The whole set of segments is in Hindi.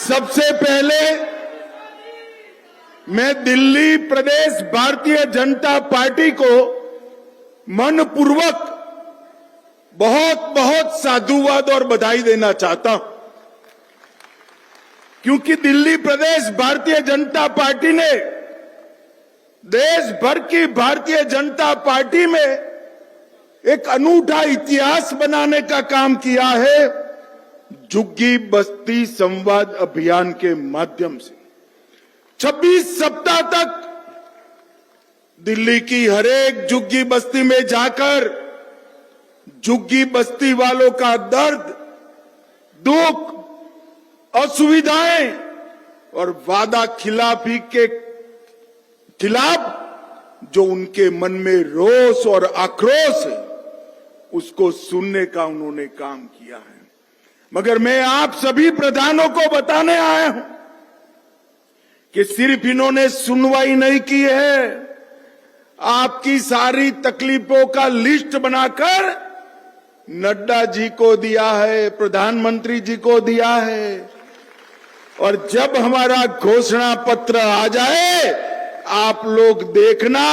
सबसे पहले मैं दिल्ली प्रदेश भारतीय जनता पार्टी को मनपूर्वक बहुत बहुत साधुवाद और बधाई देना चाहता हूं, क्योंकि दिल्ली प्रदेश भारतीय जनता पार्टी ने देश भर की भारतीय जनता पार्टी में एक अनूठा इतिहास बनाने का काम किया है झुग्गी बस्ती संवाद अभियान के माध्यम से। 26 सप्ताह तक दिल्ली की हरेक झुग्गी बस्ती में जाकर झुग्गी बस्ती वालों का दर्द, दुख, असुविधाएं और वादा खिलाफी के खिलाफ जो उनके मन में रोष और आक्रोश है, उसको सुनने का उन्होंने काम किया है। मगर मैं आप सभी प्रधानों को बताने आया हूं कि सिर्फ इन्होंने सुनवाई नहीं की है, आपकी सारी तकलीफों का लिस्ट बनाकर नड्डा जी को दिया है, प्रधानमंत्री जी को दिया है, और जब हमारा घोषणा पत्र आ जाए आप लोग देखना,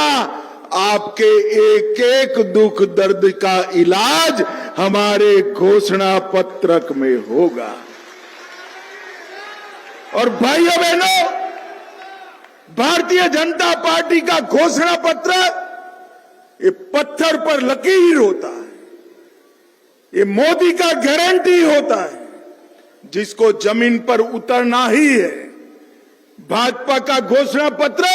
आपके एक एक दुख दर्द का इलाज हमारे घोषणा पत्रक में होगा। और भाइयों बहनों, भारतीय जनता पार्टी का घोषणा पत्र ये पत्थर पर लकीर होता है, ये मोदी का गारंटी होता है जिसको जमीन पर उतरना ही है। भाजपा का घोषणा पत्र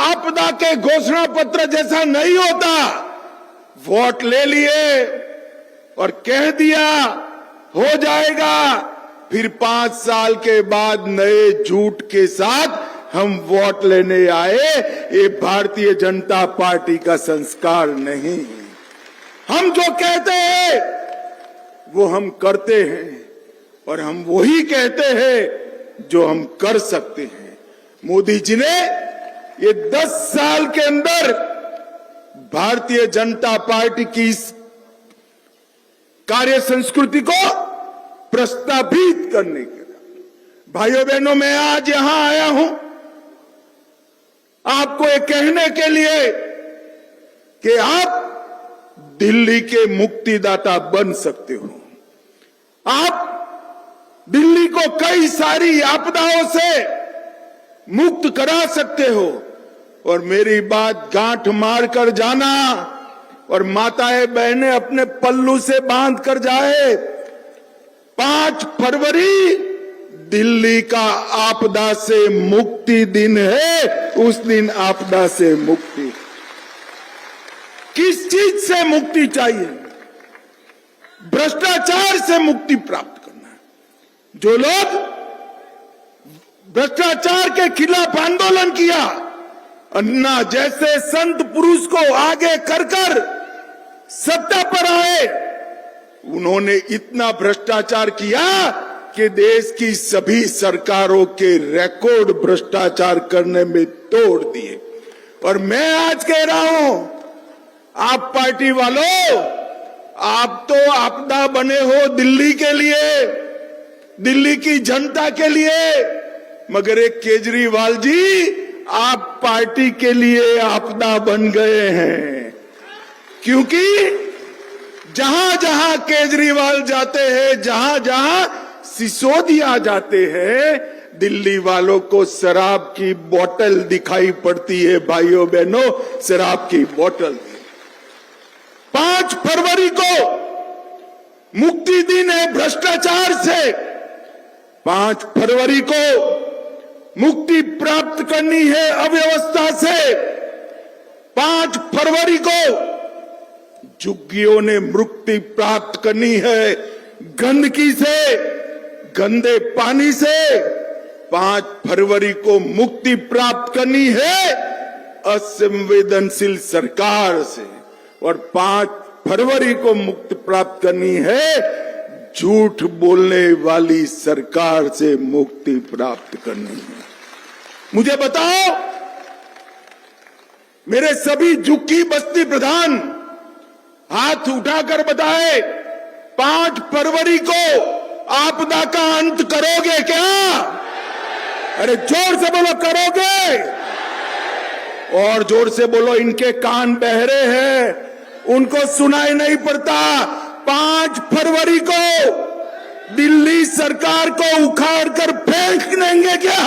आपदा के घोषणा पत्र जैसा नहीं होता। वोट ले लिए और कह दिया हो जाएगा, फिर 5 साल के बाद नए झूठ के साथ हम वोट लेने आए। ये भारतीय जनता पार्टी का संस्कार नहीं। हम जो कहते हैं वो हम करते हैं, और हम वही कहते हैं जो हम कर सकते हैं। मोदी जी ने ये 10 साल के अंदर भारतीय जनता पार्टी की इस कार्य संस्कृति को प्रस्तावित करने के लिए, भाइयों बहनों, मैं आज यहां आया हूं आपको ये कहने के लिए कि आप दिल्ली के मुक्तिदाता बन सकते हो। आप दिल्ली को कई सारी आपदाओं से मुक्त करा सकते हो। और मेरी बात गांठ मार कर जाना, और माताएं बहनें अपने पल्लू से बांध कर जाए। 5 फरवरी दिल्ली का आपदा से मुक्ति दिन है। उस दिन आपदा से मुक्ति, किस चीज से मुक्ति चाहिए? भ्रष्टाचार से मुक्ति प्राप्त करना है। जो लोग भ्रष्टाचार के खिलाफ आंदोलन किया, अन्ना जैसे संत पुरुष को आगे कर सत्ता पर आए, उन्होंने इतना भ्रष्टाचार किया कि देश की सभी सरकारों के रिकॉर्ड भ्रष्टाचार करने में तोड़ दिए। और मैं आज कह रहा हूं, आप पार्टी वालों, आप तो आपदा बने हो दिल्ली के लिए, दिल्ली की जनता के लिए, मगर एक केजरीवाल जी आप पार्टी के लिए आपदा बन गए हैं। क्योंकि जहां जहां केजरीवाल जाते हैं, जहां जहां सिसोदिया जाते हैं, दिल्ली वालों को शराब की बोतल दिखाई पड़ती है। भाइयों बहनों, शराब की बोतल। 5 फरवरी को मुक्ति दिन है भ्रष्टाचार से। 5 फरवरी को मुक्ति प्राप्त करनी है अव्यवस्था से। 5 फरवरी को झुग्गियों ने मुक्ति प्राप्त करनी है गंदगी से, गंदे पानी से। 5 फरवरी को मुक्ति प्राप्त करनी है असंवेदनशील सरकार से, और 5 फरवरी को मुक्ति प्राप्त करनी है झूठ बोलने वाली सरकार से मुक्ति प्राप्त करनी है। मुझे बताओ, मेरे सभी झुग्गी बस्ती प्रधान हाथ उठाकर बताए, 5 फरवरी को आपदा का अंत करोगे क्या? अरे जोर से बोलो, करोगे? और जोर से बोलो, इनके कान बहरे हैं, उनको सुनाई नहीं पड़ता। 5 फरवरी को दिल्ली सरकार को उखाड़ कर फेंक देंगे क्या?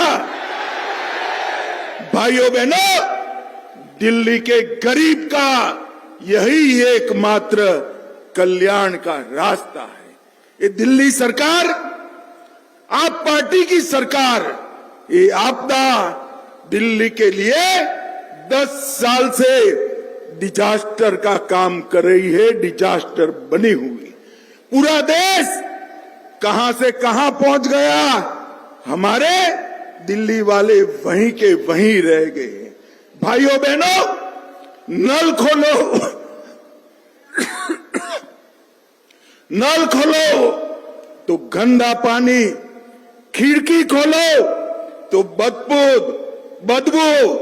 भाइयों बहनों, दिल्ली के गरीब का यही एकमात्र कल्याण का रास्ता है। ये दिल्ली सरकार, आप पार्टी की सरकार, ये आपदा दिल्ली के लिए 10 साल से डिजास्टर का काम कर रही है, डिजास्टर बनी हुई। पूरा देश कहां से कहां पहुंच गया, हमारे दिल्ली वाले वहीं के वहीं रह गए। भाइयों बहनों, नल खोलो, नल खोलो तो गंदा पानी, खिड़की खोलो तो बदबू,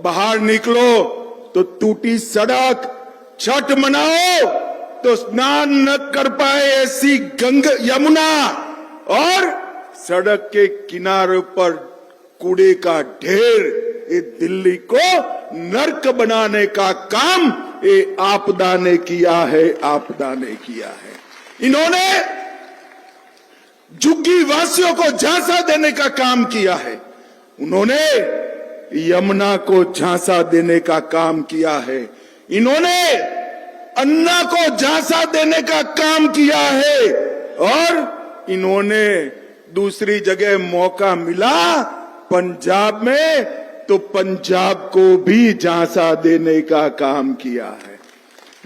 बाहर निकलो तो टूटी सड़क, छठ मनाओ तो स्नान न कर पाए ऐसी यमुना, और सड़क के किनारे पर कूड़े का ढेर। ये दिल्ली को नर्क बनाने का काम ये आपदा ने किया है, आपदा ने किया है। इन्होंने झुग्गी वासियों को झांसा देने का काम किया है, उन्होंने यमुना को झांसा देने का काम किया है, इन्होंने अन्ना को झांसा देने का काम किया है, और इन्होंने दूसरी जगह मौका मिला पंजाब में तो पंजाब को भी झांसा देने का काम किया है।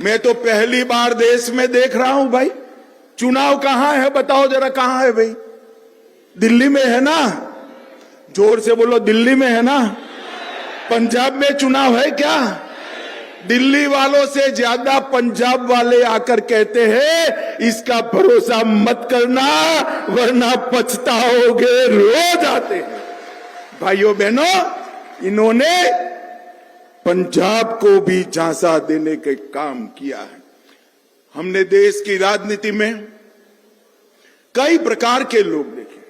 मैं तो पहली बार देश में देख रहा हूं भाई, चुनाव कहां है बताओ जरा, कहां है भाई? दिल्ली में है ना? जोर से बोलो, दिल्ली में है ना? पंजाब में चुनाव है क्या? दिल्ली वालों से ज्यादा पंजाब वाले आकर कहते हैं इसका भरोसा मत करना वरना पछताओगे, रोज आते हैं। भाइयों बहनों, इन्होंने पंजाब को भी झांसा देने का काम किया है। हमने देश की राजनीति में कई प्रकार के लोग देखे।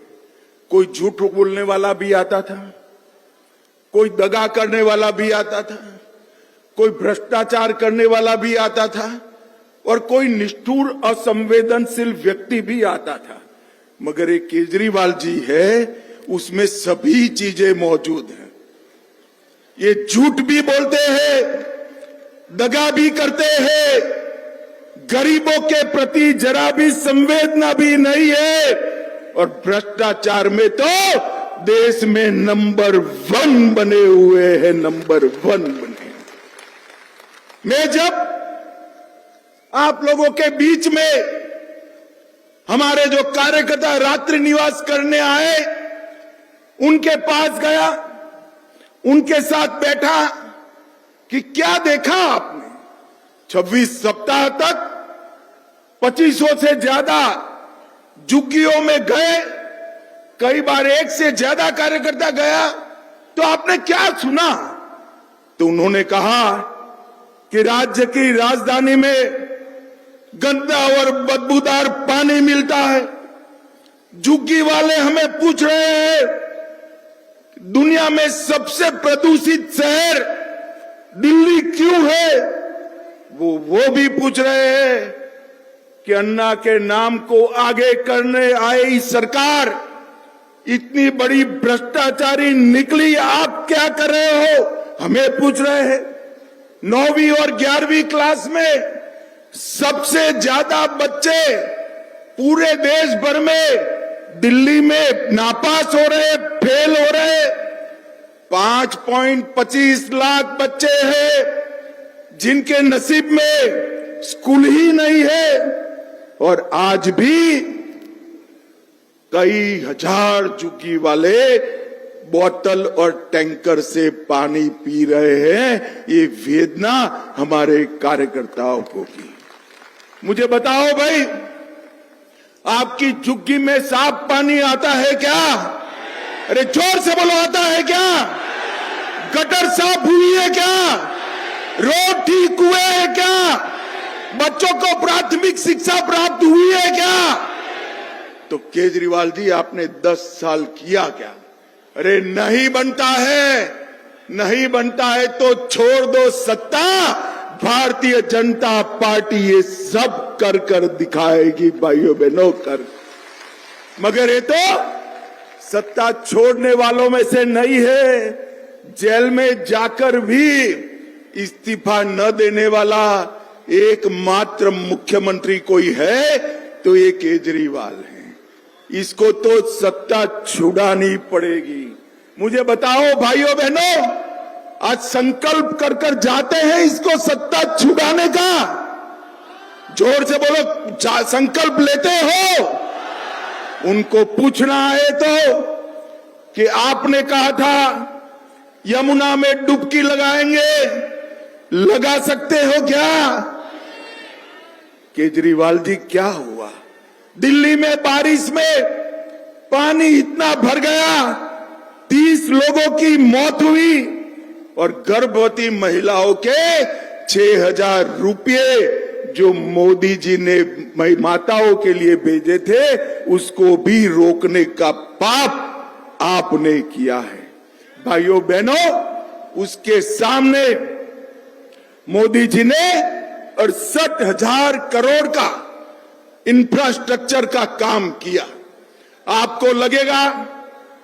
कोई झूठ बोलने वाला भी आता था, कोई दगा करने वाला भी आता था, कोई भ्रष्टाचार करने वाला भी आता था, और कोई निष्ठुर असंवेदनशील व्यक्ति भी आता था। मगर ये केजरीवाल जी है, उसमें सभी चीजें मौजूद हैं। ये झूठ भी बोलते हैं, दगा भी करते हैं, गरीबों के प्रति जरा भी संवेदना भी नहीं है, और भ्रष्टाचार में तो देश में नंबर 1 बने हुए हैं, नंबर 1 बने। मैं जब आप लोगों के बीच में हमारे जो कार्यकर्ता रात्रि निवास करने आए, उनके पास गया, उनके साथ बैठा कि क्या देखा आपने? 26 सप्ताह तक 2500 से ज्यादा झुग्गियों में गए, कई बार 1 से ज्यादा कार्यकर्ता गया, तो आपने क्या सुना? तो उन्होंने कहा कि राज्य की राजधानी में गंदा और बदबूदार पानी मिलता है। झुग्गी वाले हमें पूछ रहे हैं दुनिया में सबसे प्रदूषित शहर दिल्ली क्यों है? वो भी पूछ रहे हैं कि अन्ना के नाम को आगे करने आई सरकार इतनी बड़ी भ्रष्टाचारी निकली, आप क्या कर रहे हो? हमें पूछ रहे हैं। 9वीं और 11वीं क्लास में सबसे ज्यादा बच्चे पूरे देश भर में दिल्ली में नापास हो रहे, फेल हो रहे। 5.25 लाख बच्चे हैं जिनके नसीब में स्कूल ही नहीं है, और आज भी कई हजार झुग्गी वाले बोतल और टैंकर से पानी पी रहे हैं। ये वेदना हमारे कार्यकर्ताओं को की। मुझे बताओ भाई, आपकी झुग्गी में साफ पानी आता है क्या? अरे जोर से बोलो, आता है क्या? गटर साफ हुई है क्या? रोड ठीक हुए हैं क्या? बच्चों को प्राथमिक शिक्षा प्राप्त हुई है क्या? तो केजरीवाल जी आपने 10 साल किया क्या? अरे नहीं बनता है, नहीं बनता है तो छोड़ दो सत्ता, भारतीय जनता पार्टी ये सब कर कर दिखाएगी भाइयों बहनों, कर। मगर ये तो सत्ता छोड़ने वालों में से नहीं है, जेल में जाकर भी इस्तीफा न देने वाला एकमात्र मुख्यमंत्री कोई है तो ये केजरीवाल है। इसको तो सत्ता छुड़ानी पड़ेगी। मुझे बताओ भाइयों बहनों, आज संकल्प कर कर जाते हैं इसको सत्ता छुड़ाने का? जोर से बोलो, संकल्प लेते हो? उनको पूछना है तो कि आपने कहा था यमुना में डुबकी लगाएंगे, लगा सकते हो क्या? केजरीवाल जी क्या हुआ? दिल्ली में बारिश में पानी इतना भर गया, 30 लोगों की मौत हुई और गर्भवती महिलाओं के 6,000 रुपये जो मोदी जी ने माताओं के लिए भेजे थे उसको भी रोकने का पाप आपने किया है। भाइयों बहनों, उसके सामने मोदी जी ने 68,000 करोड़ का इंफ्रास्ट्रक्चर का काम किया। आपको लगेगा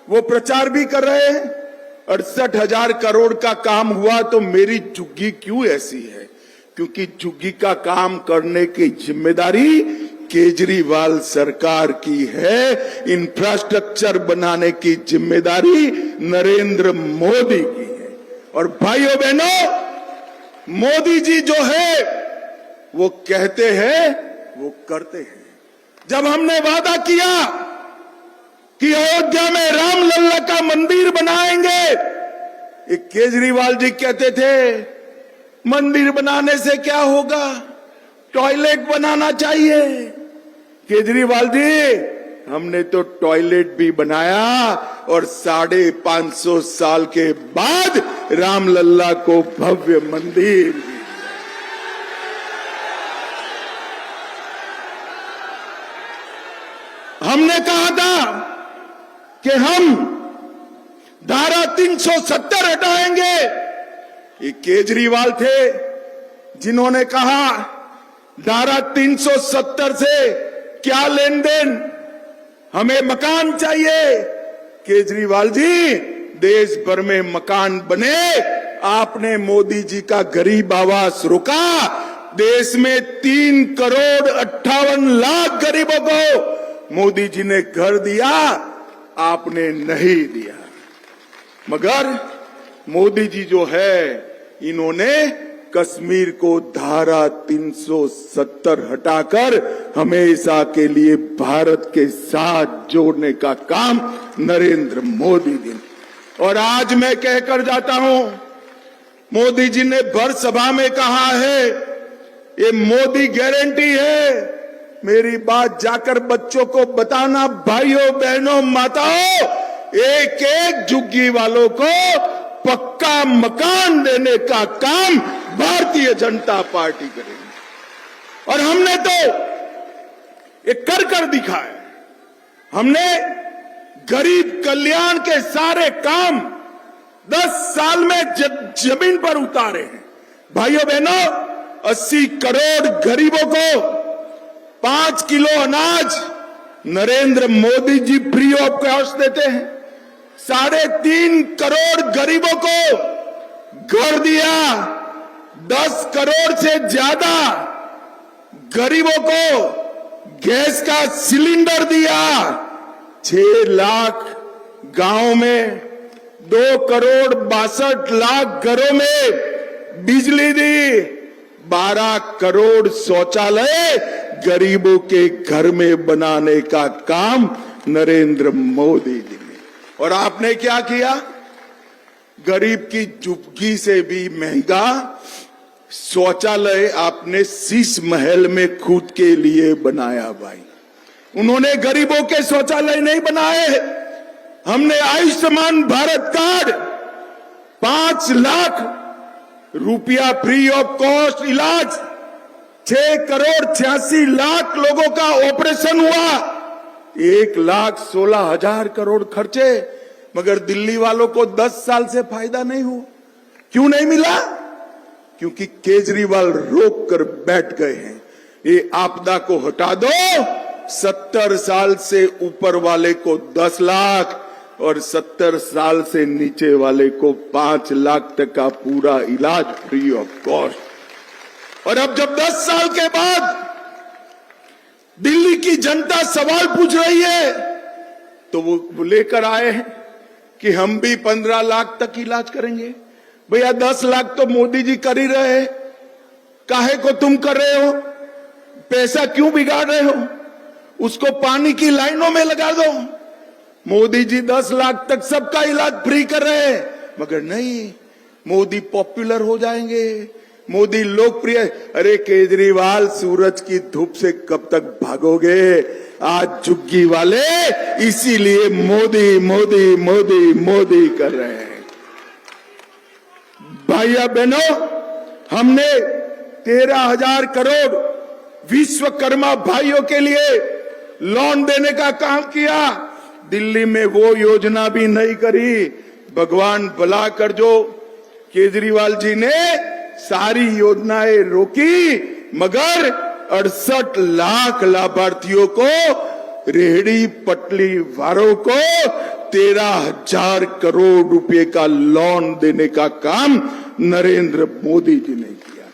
वो प्रचार भी कर रहे हैं 68,000 करोड़ का काम हुआ तो मेरी झुग्गी क्यों ऐसी है? क्योंकि झुग्गी का काम करने की जिम्मेदारी केजरीवाल सरकार की है, इंफ्रास्ट्रक्चर बनाने की जिम्मेदारी नरेंद्र मोदी की है। और भाइयों बहनों, मोदी जी जो है वो कहते हैं वो करते हैं। जब हमने वादा किया कि अयोध्या में राम लल्ला का मंदिर बनाएंगे, एक केजरीवाल जी कहते थे मंदिर बनाने से क्या होगा, टॉयलेट बनाना चाहिए। केजरीवाल जी, हमने तो टॉयलेट भी बनाया और 550 साल के बाद रामलल्ला को भव्य मंदिर भी। हमने कहा था कि हम धारा 370 हटाएंगे। ये केजरीवाल थे जिन्होंने कहा धारा 370 से क्या लेन देन, हमें मकान चाहिए। केजरीवाल जी, देश भर में मकान बने, आपने मोदी जी का गरीब आवास रोका। देश में 3,58,00,000 गरीबों को मोदी जी ने घर दिया, आपने नहीं दिया। मगर मोदी जी जो है, इन्होंने कश्मीर को धारा 370 हटाकर हमेशा के लिए भारत के साथ जोड़ने का काम नरेंद्र मोदी जी। और आज मैं कहकर जाता हूं, मोदी जी ने भर सभा में कहा है ये मोदी गारंटी है। मेरी बात जाकर बच्चों को बताना, भाइयों बहनों माताओं, एक एक झुग्गी वालों को पक्का मकान देने का काम भारतीय जनता पार्टी करेगी। और हमने तो ये कर कर दिखाया। हमने गरीब कल्याण के सारे काम 10 साल में जमीन पर उतारे हैं। भाइयों बहनों, 80 करोड़ गरीबों को 5 किलो अनाज Narendra Modi ji free of cost देते हैं। 3.5 करोड़ गरीबों को घर दिया। 10 करोड़ से ज्यादा गरीबों को गैस का सिलेंडर दिया। 6 लाख गांव में 2,62,00,000 घरों में बिजली दी। 12 करोड़ शौचालय गरीबों के घर में बनाने का काम नरेंद्र मोदी जी ने। और आपने क्या किया? गरीब की झुग्गी से भी महंगा शौचालय आपने शीश महल में खुद के लिए बनाया। भाई, उन्होंने गरीबों के शौचालय नहीं बनाए। हमने आयुष्मान भारत कार्ड 5 लाख रुपया फ्री ऑफ कॉस्ट इलाज, 6,86,00,000 लोगों का ऑपरेशन हुआ। 1,16,000 करोड़ खर्चे, मगर दिल्ली वालों को 10 साल से फायदा नहीं हुआ। क्यों नहीं मिला? क्योंकि केजरीवाल रोक कर बैठ गए हैं। ये आपदा को हटा दो, 70 साल से ऊपर वाले को 10 लाख और 70 साल से नीचे वाले को 5 लाख तक का पूरा इलाज फ्री ऑफ कॉस्ट। और अब जब 10 साल के बाद दिल्ली की जनता सवाल पूछ रही है, तो वो लेकर आए हैं कि हम भी 15 लाख तक इलाज करेंगे। भैया 10 लाख तो मोदी जी कर ही रहे हैं, काहे को तुम कर रहे हो? पैसा क्यों बिगाड़ रहे हो? उसको पानी की लाइनों में लगा दो। मोदी जी 10 लाख तक सबका इलाज फ्री कर रहे हैं, मगर नहीं, मोदी पॉपुलर हो जाएंगे, मोदी लोकप्रिय। अरे केजरीवाल, सूरज की धूप से कब तक भागोगे? आज झुग्गी वाले इसीलिए मोदी मोदी मोदी मोदी कर रहे हैं। भाइयों बहनों, हमने 13,000 करोड़ विश्वकर्मा भाइयों के लिए लोन देने का काम किया। दिल्ली में वो योजना भी नहीं करी। भगवान भला कर, जो केजरीवाल जी ने सारी योजनाएं रोकी, मगर 68 लाख लाभार्थियों को, रेहड़ी पटली वालों को 13,000 करोड़ रुपए का लोन देने का काम नरेंद्र मोदी जी ने किया।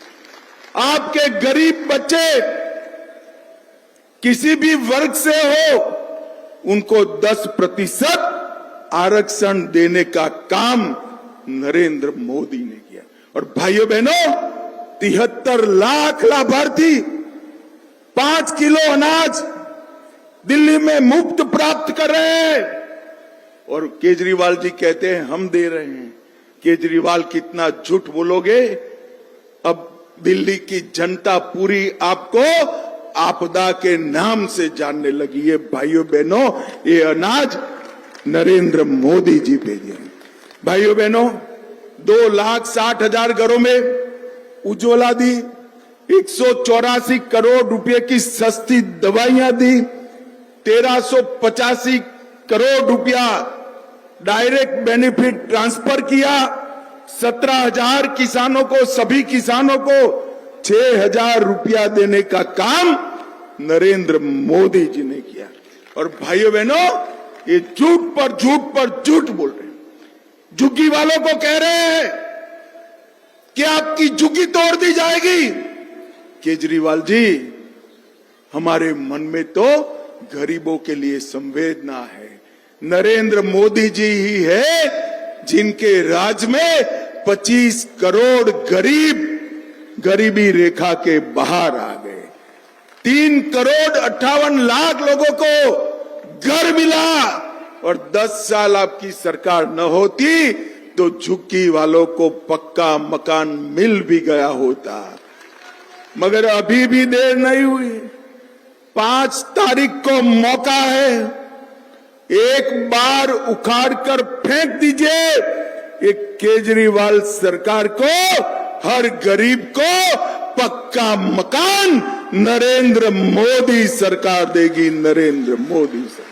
आपके गरीब बच्चे किसी भी वर्ग से हो, उनको 10% आरक्षण देने का काम नरेंद्र मोदी ने किया। और भाइयों बहनों, 73 लाख लाभार्थी 5 किलो अनाज दिल्ली में मुफ्त प्राप्त कर रहे हैं, और केजरीवाल जी कहते हैं हम दे रहे हैं। केजरीवाल कितना झूठ बोलोगे? अब दिल्ली की जनता पूरी आपको आपदा के नाम से जानने लगी है। भाइयों बहनों, ये अनाज नरेंद्र मोदी जी भेजे हैं। भाइयों बहनों, 2,60,000 घरों में उज्ज्वला दी, 184 करोड़ रुपए की सस्ती दवाइयां दी, 1385 करोड़ रुपया डायरेक्ट बेनिफिट ट्रांसफर किया, 17,000 किसानों को, सभी किसानों को 6,000 रुपया देने का काम नरेंद्र मोदी जी ने किया। और भाइयों बहनों, ये झूठ पर झूठ बोल रहे हैं। झुग्गी वालों को कह रहे हैं कि आपकी झुग्गी तोड़ दी जाएगी। केजरीवाल जी, हमारे मन में तो गरीबों के लिए संवेदना है। नरेंद्र मोदी जी ही है जिनके राज में 25 करोड़ गरीब गरीबी रेखा के बाहर आ गए। 3 करोड़ 58 लाख लोगों को घर मिला, और 10 साल आपकी सरकार न होती तो झुग्गी वालों को पक्का मकान मिल भी गया होता। मगर अभी भी देर नहीं हुई, 5 तारीख को मौका है। एक बार उखाड़ कर फेंक दीजिए ये केजरीवाल सरकार को। हर गरीब को पक्का मकान नरेंद्र मोदी सरकार देगी। नरेंद्र मोदी सरकार।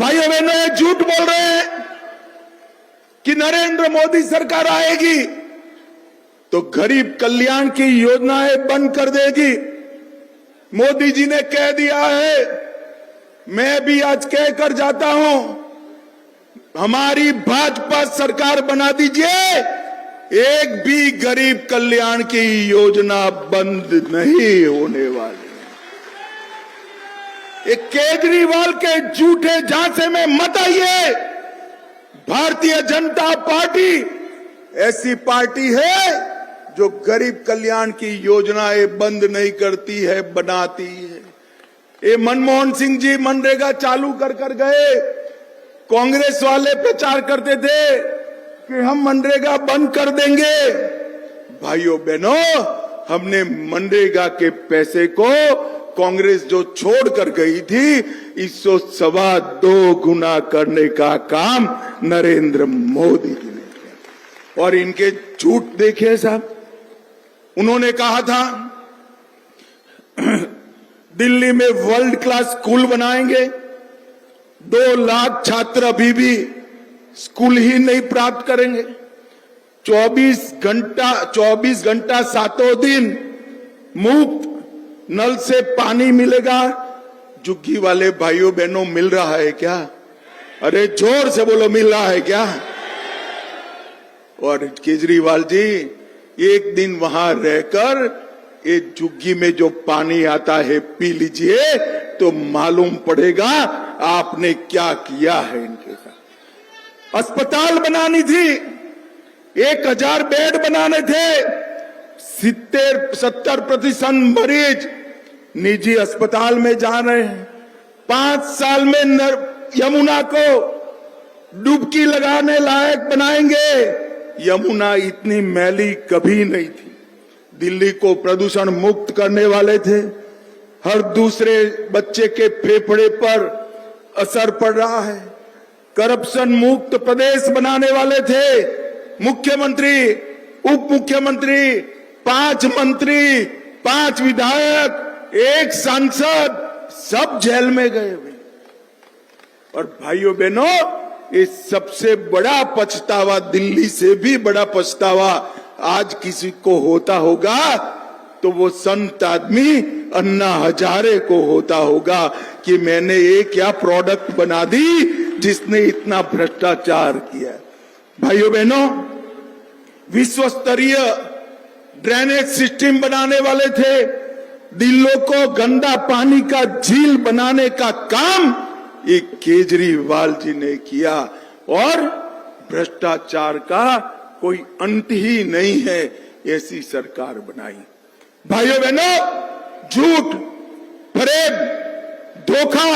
भाइयों बहनों, ये झूठ बोल रहे हैं कि नरेंद्र मोदी सरकार आएगी तो गरीब कल्याण की योजनाएं बंद कर देगी। मोदी जी ने कह दिया है, मैं भी आज कहकर जाता हूं, हमारी भाजपा सरकार बना दीजिए, एक भी गरीब कल्याण की योजना बंद नहीं होने वाली। एक केजरीवाल के झूठे झांसे में मत आइए। भारतीय जनता पार्टी ऐसी पार्टी है जो गरीब कल्याण की योजनाएं बंद नहीं करती है, बनाती है। ये मनमोहन सिंह जी मनरेगा चालू कर गए। कांग्रेस वाले प्रचार करते थे कि हम मनरेगा बंद कर देंगे। भाइयों बहनों, हमने मनरेगा के पैसे को कांग्रेस जो छोड़ कर गई थी, इसको 2.25 गुना करने का काम नरेंद्र मोदी जी ने किया। और इनके झूठ देखिए साहब, उन्होंने कहा था दिल्ली में वर्ल्ड क्लास स्कूल बनाएंगे। 2 लाख छात्र अभी भी स्कूल ही नहीं प्राप्त करेंगे। 24 घंटा सातों दिन मुफ्त नल से पानी मिलेगा। झुग्गी वाले भाइयों बहनों, मिल रहा है क्या? अरे जोर से बोलो, मिल रहा है क्या? और केजरीवाल जी, एक दिन वहां रहकर ये झुग्गी में जो पानी आता है पी लीजिए, तो मालूम पड़ेगा आपने क्या किया है इनके साथ। अस्पताल बनानी थी, 1000 बेड बनाने थे। 70% मरीज निजी अस्पताल में जा रहे हैं। 5 साल में यमुना को डुबकी लगाने लायक बनाएंगे। यमुना इतनी मैली कभी नहीं थी। दिल्ली को प्रदूषण मुक्त करने वाले थे। हर दूसरे बच्चे के फेफड़े पर असर पड़ रहा है। करप्शन मुक्त प्रदेश बनाने वाले थे। मुख्यमंत्री, उप मुख्यमंत्री, 5 मंत्री, 5 विधायक, 1 सांसद, सब जेल में गए हुए। और भाइयों बहनों, ये सबसे बड़ा पछतावा, दिल्ली से भी बड़ा पछतावा आज किसी को होता होगा तो वो संत आदमी अन्ना हजारे को होता होगा कि मैंने ये क्या प्रोडक्ट बना दी जिसने इतना भ्रष्टाचार किया। भाइयों बहनों, विश्व स्तरीय ड्रेनेज सिस्टम बनाने वाले थे। दिल्ली को गंदा पानी का झील बनाने का काम ये केजरीवाल जी ने किया। और भ्रष्टाचार का कोई अंत ही नहीं है, ऐसी सरकार बनाई। भाइयों बहनों, झूठ, फरेब, धोखा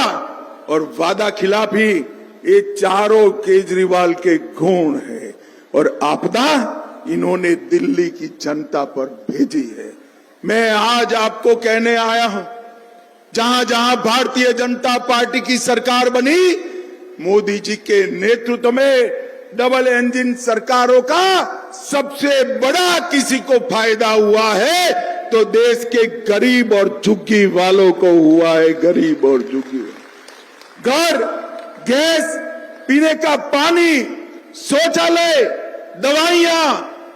और वादा खिलाफी, ये चारों केजरीवाल के गुण है। और आपदा इन्होंने दिल्ली की जनता पर भेजी है। मैं आज आपको कहने आया हूं, जहां जहां भारतीय जनता पार्टी की सरकार बनी, मोदी जी के नेतृत्व में डबल इंजन सरकारों का सबसे बड़ा किसी को फायदा हुआ है तो देश के गरीब और झुग्गी वालों को हुआ है। गरीब और झुग्गी, घर, गैस, पीने का पानी, शौचालय, दवाइयां,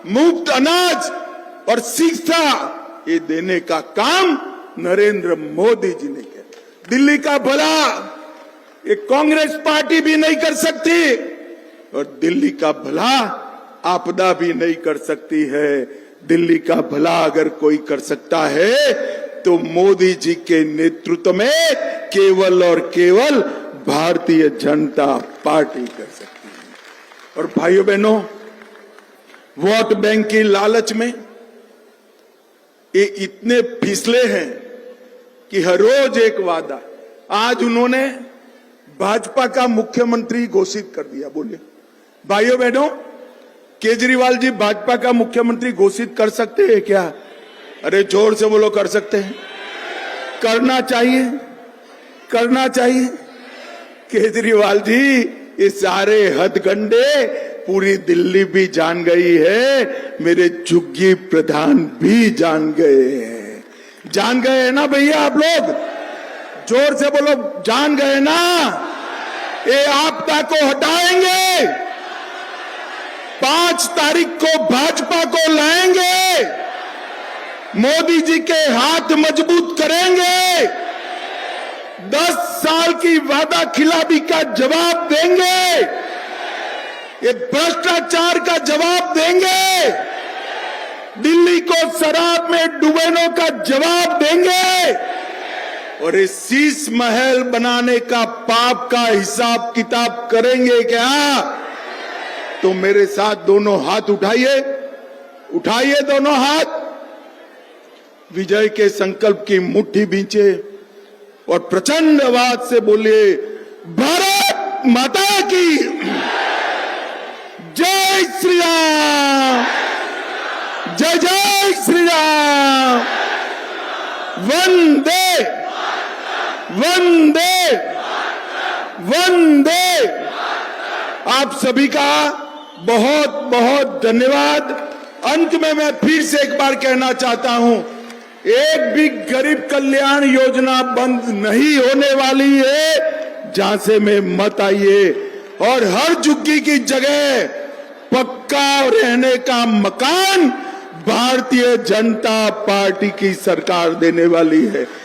मुफ्त अनाज और शिक्षा, ये देने का काम नरेंद्र मोदी जी ने किया। दिल्ली का भला ये कांग्रेस पार्टी भी नहीं कर सकती और दिल्ली का भला आपदा भी नहीं कर सकती है। दिल्ली का भला अगर कोई कर सकता है तो मोदी जी के नेतृत्व में केवल और केवल भारतीय जनता पार्टी कर सकती है। और भाइयों बहनों, वोट बैंक की लालच में ये इतने फिसले हैं कि हर रोज एक वादा। आज उन्होंने भाजपा का मुख्यमंत्री घोषित कर दिया। बोलिए भाइयों बहनों, केजरीवाल जी भाजपा का मुख्यमंत्री घोषित कर सकते हैं क्या? अरे जोर से बोलो, कर सकते हैं, करना चाहिए, करना चाहिए। केजरीवाल जी, ये सारे हथकंडे पूरी दिल्ली भी जान गई है, मेरे झुग्गी प्रधान भी जान गए हैं। जान गए हैं ना भैया आप लोग? जोर से बोलो, जान गए ना? ये आपदा को हटाएंगे। 5 तारीख को भाजपा को लाएंगे, मोदी जी के हाथ मजबूत करेंगे, 10 साल की वादा खिलाफी का जवाब देंगे, ये भ्रष्टाचार का जवाब देंगे, दिल्ली को शराब में डुबोने का जवाब देंगे और इस शीश महल बनाने का पाप का हिसाब किताब करेंगे क्या? तो मेरे साथ दोनों हाथ उठाइए, उठाइए दोनों हाथ, विजय के संकल्प की मुट्ठी बींचे और प्रचंड आवाज से बोलिए, भारत माता की जय श्री राम, जय जय श्री राम, वंदे वंदे वंदे। आप सभी का बहुत बहुत धन्यवाद। अंत में मैं फिर से एक बार कहना चाहता हूं, एक भी गरीब कल्याण योजना बंद नहीं होने वाली है। झांसे में मत आइए और हर झुग्गी की जगह पक्का रहने का मकान भारतीय जनता पार्टी की सरकार देने वाली है।